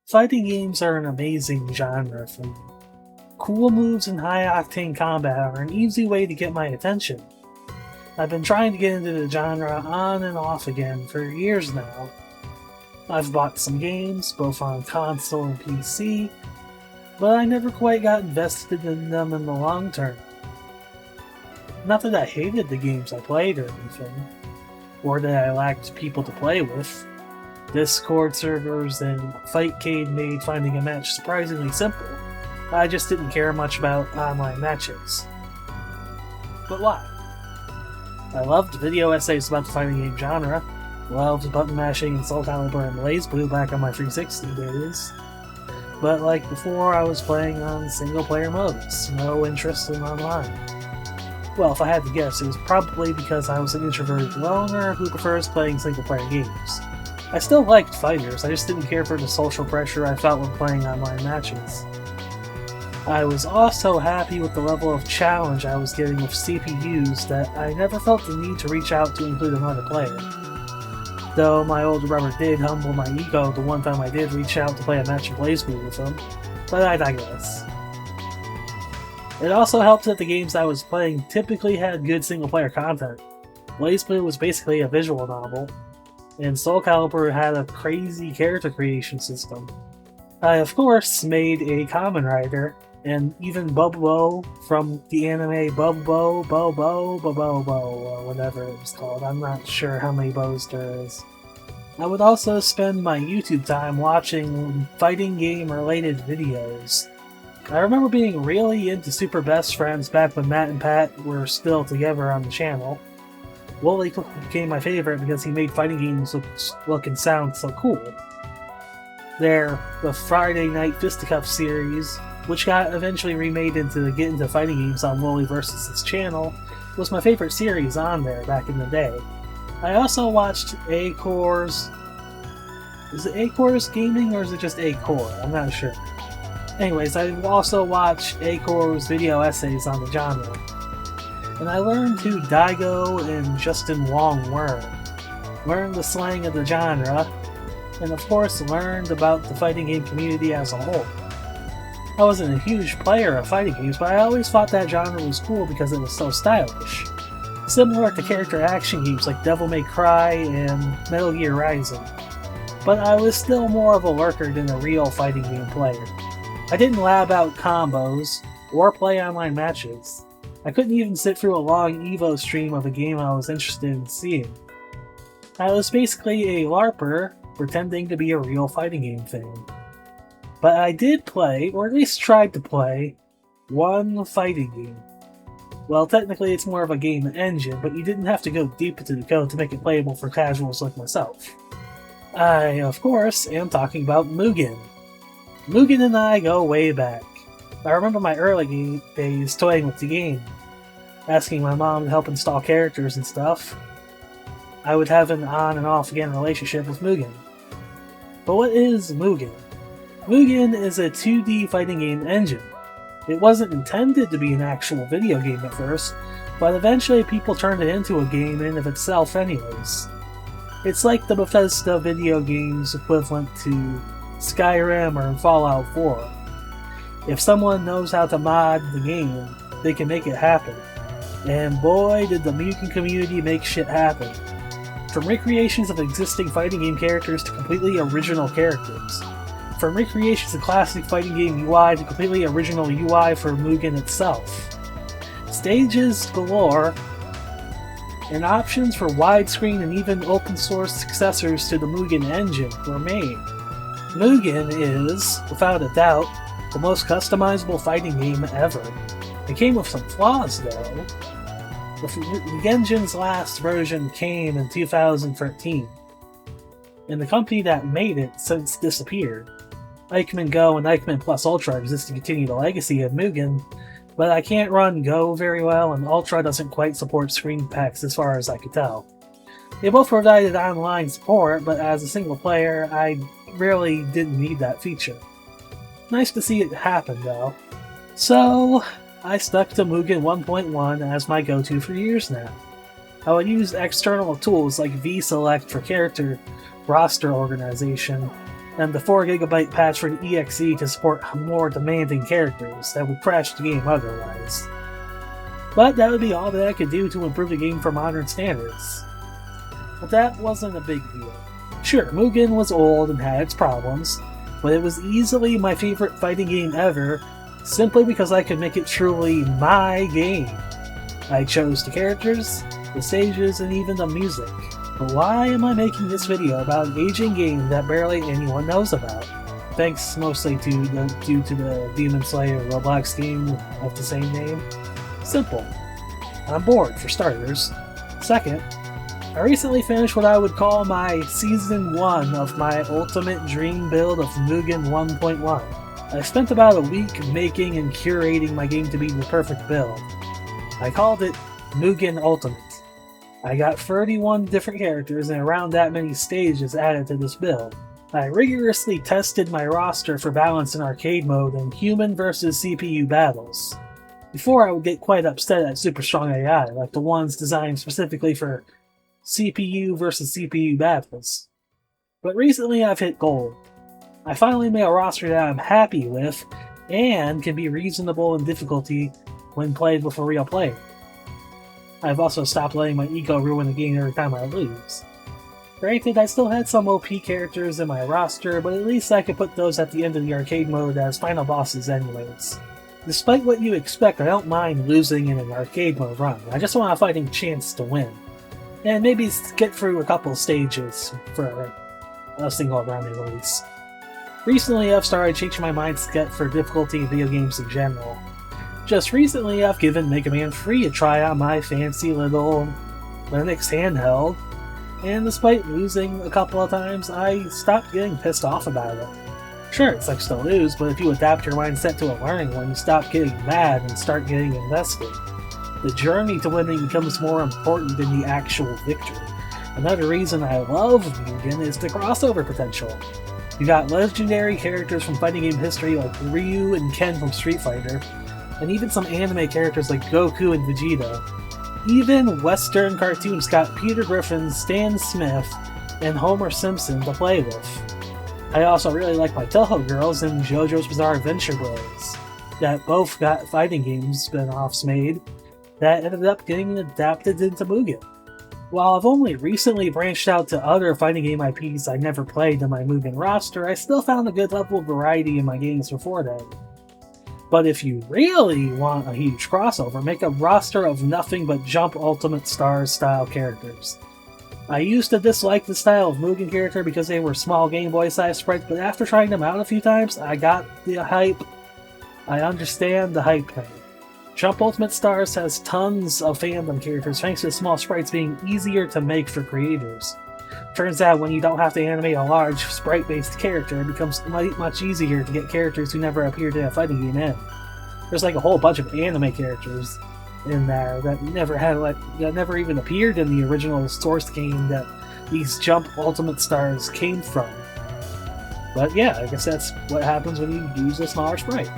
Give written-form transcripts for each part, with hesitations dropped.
Fighting games are an amazing genre for me. Cool moves and high-octane combat are an easy way to get my attention. I've been trying to get into the genre on and off again for years now. I've bought some games, both on console and PC, but I never quite got invested in them in the long term. Not that I hated the games I played or anything, or that I lacked people to play with. Discord servers and Fightcade made finding a match surprisingly simple. I just didn't care much about online matches. But why? I loved video essays about the fighting game genre, loved button mashing in Soul Calibur and BlazBlue back on my 360 days. But like before, I was playing on single-player modes, no interest in online. Well, if I had to guess, it was probably because I was an introverted loner who prefers playing single-player games. I still liked fighters, I just didn't care for the social pressure I felt when playing online matches. I was also happy with the level of challenge I was getting with CPUs that I never felt the need to reach out to include another player. Though my older brother did humble my ego the one time I did reach out to play a match of BlazBlue with him, but I digress. It also helped that the games I was playing typically had good single-player content. BlazBlue was basically a visual novel, and Soul Calibur had a crazy character creation system. I, of course, made a Kamen Rider, and even Bobo from the anime Bobo, or whatever it was called. I'm not sure how many bows there is. I would also spend my YouTube time watching fighting game related videos. I remember being really into Super Best Friends back when Matt and Pat were still together on the channel. Wooly became my favorite because he made fighting games look and sound so cool. The Friday Night Fisticuffs series, which got eventually remade into the Get Into Fighting Games on Wooly vs. channel, was my favorite series on there back in the day. I also watched A-Core's... Is it A-Core's Gaming or is it just A-Core? I'm not sure. Anyways, I also watched A-Core's video essays on the genre. And I learned who Daigo and Justin Wong were. Learned the slang of the genre, and of course learned about the fighting game community as a whole. I wasn't a huge player of fighting games, but I always thought that genre was cool because it was so stylish. Similar to character action games like Devil May Cry and Metal Gear Rising. But I was still more of a lurker than a real fighting game player. I didn't lab out combos, or play online matches. I couldn't even sit through a long EVO stream of a game I was interested in seeing. I was basically a LARPer, pretending to be a real fighting game fan. But I did play, or at least tried to play, one fighting game. Well, technically it's more of a game engine, but you didn't have to go deep into the code to make it playable for casuals like myself. I, of course, am talking about MUGEN. MUGEN and I go way back. I remember my early days toying with the game, asking my mom to help install characters and stuff. I would have an on and off again relationship with MUGEN. But what is MUGEN? MUGEN is a 2D fighting game engine. It wasn't intended to be an actual video game at first, but eventually people turned it into a game in of itself anyways. It's like the Bethesda video games equivalent to Skyrim or Fallout 4. If someone knows how to mod the game, they can make it happen. And boy, did the MUGEN community make shit happen. From recreations of existing fighting game characters to completely original characters. From recreations of classic fighting game UI to completely original UI for MUGEN itself. Stages galore, and options for widescreen and even open source successors to the MUGEN engine were made. MUGEN is, without a doubt, the most customizable fighting game ever. It came with some flaws though. The engine's last version came in 2013, and the company that made it since disappeared. Eichmann Go and Eichmann Plus Ultra exist to continue the legacy of MUGEN, but I can't run Go very well, and Ultra doesn't quite support screen packs as far as I could tell. They both provided online support, but as a single player, I really didn't need that feature. Nice to see it happen though. So, I stuck to MUGEN 1.1 as my go-to for years now. I would use external tools like V-Select for character roster organization, and the 4GB patch for the EXE to support more demanding characters that would crash the game otherwise. But that would be all that I could do to improve the game for modern standards. But that wasn't a big deal. Sure, Mugen was old and had its problems, but it was easily my favorite fighting game ever, simply because I could make it truly my game. I chose the characters, the stages, and even the music. But why am I making this video about an aging game that barely anyone knows about? Thanks mostly due to the Demon Slayer Roblox game of the same name. Simple. I'm bored, for starters. Second, I recently finished what I would call my Season 1 of my ultimate dream build of Mugen 1.1. I spent about a week making and curating my game to be the perfect build. I called it Mugen Ultimate. I got 31 different characters and around that many stages added to this build. I rigorously tested my roster for balance in arcade mode and human versus CPU battles. Before I would get quite upset at super strong AI, like the ones designed specifically for CPU versus CPU battles. But recently I've hit gold. I finally made a roster that I'm happy with and can be reasonable in difficulty when played with a real player. I've also stopped letting my ego ruin the game every time I lose. Granted, I still had some OP characters in my roster, but at least I could put those at the end of the arcade mode as final bosses anyways. Despite what you expect, I don't mind losing in an arcade mode run. I just want a fighting chance to win. And maybe get through a couple stages for a single run at least. Recently I've started changing my mindset for difficulty in video games in general. Just recently I've given Mega Man 3 a try on my fancy little Linux handheld, and despite losing a couple of times, I stopped getting pissed off about it. Sure, it sucks to lose, but if you adapt your mindset to a learning one, you stop getting mad and start getting invested. The journey to winning becomes more important than the actual victory. Another reason I love Mugen is the crossover potential. You got legendary characters from fighting game history like Ryu and Ken from Street Fighter, and even some anime characters like Goku and Vegeta. Even Western cartoons got Peter Griffin, Stan Smith, and Homer Simpson to play with. I also really like my Touhou girls and JoJo's Bizarre Adventure Bros, that both got fighting game spin-offs made that ended up getting adapted into Mugen. While I've only recently branched out to other fighting game IPs I never played in my Mugen roster, I still found a good level of variety in my games before then. But if you really want a huge crossover, make a roster of nothing but Jump Ultimate Stars style characters. I used to dislike the style of Mugen character because they were small Game Boy size sprites, but after trying them out a few times, I got the hype. I understand the hype now. Jump Ultimate Stars has tons of fandom characters thanks to small sprites being easier to make for creators. Turns out when you don't have to animate a large sprite-based character, it becomes much easier to get characters who never appeared in a fighting game in. There's like a whole bunch of anime characters in there that never even appeared in the original source game that these Jump Ultimate Stars came from. But yeah, I guess that's what happens when you use a smaller sprite.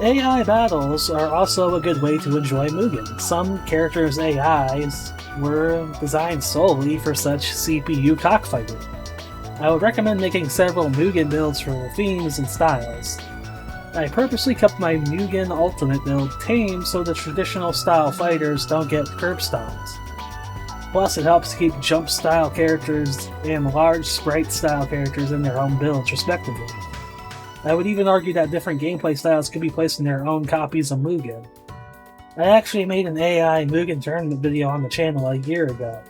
AI battles are also a good way to enjoy Mugen. Some characters' AIs were designed solely for such CPU cockfighting. I would recommend making several Mugen builds for the themes and styles. I purposely kept my Mugen Ultimate build tame so the traditional style fighters don't get curb stomped. Plus it helps to keep jump style characters and large sprite style characters in their own builds respectively. I would even argue that different gameplay styles could be placed in their own copies of Mugen. I actually made an AI Mugen tournament video on the channel a year ago.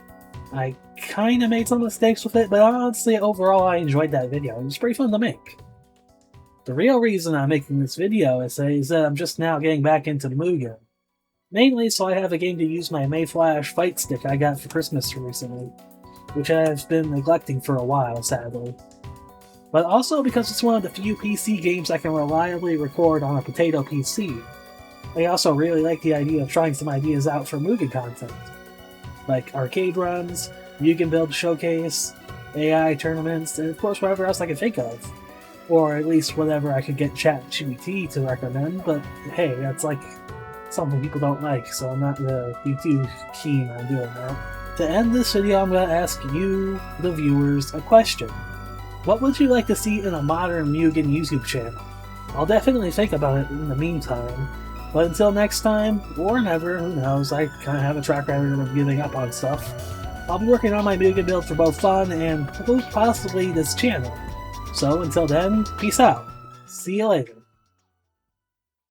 I kinda made some mistakes with it, but honestly overall I enjoyed that video. It was pretty fun to make. The real reason I'm making this video is that I'm just now getting back into Mugen. Mainly so I have a game to use my Mayflash fight stick I got for Christmas recently, which I've been neglecting for a while, sadly. But also because it's one of the few PC games I can reliably record on a potato PC. I also really like the idea of trying some ideas out for Mugen content, like arcade runs, Mugen build showcase, AI tournaments, and of course whatever else I can think of. Or at least whatever I could get ChatGPT to recommend, but hey, that's like something people don't like, so I'm not going to be too keen on doing that. To end this video, I'm going to ask you, the viewers, a question. What would you like to see in a modern Mugen YouTube channel? I'll definitely think about it in the meantime, but until next time, or never, who knows, I kind of have a track record of giving up on stuff. I'll be working on my Mugen build for both fun and possibly this channel. So until then, peace out. See you later.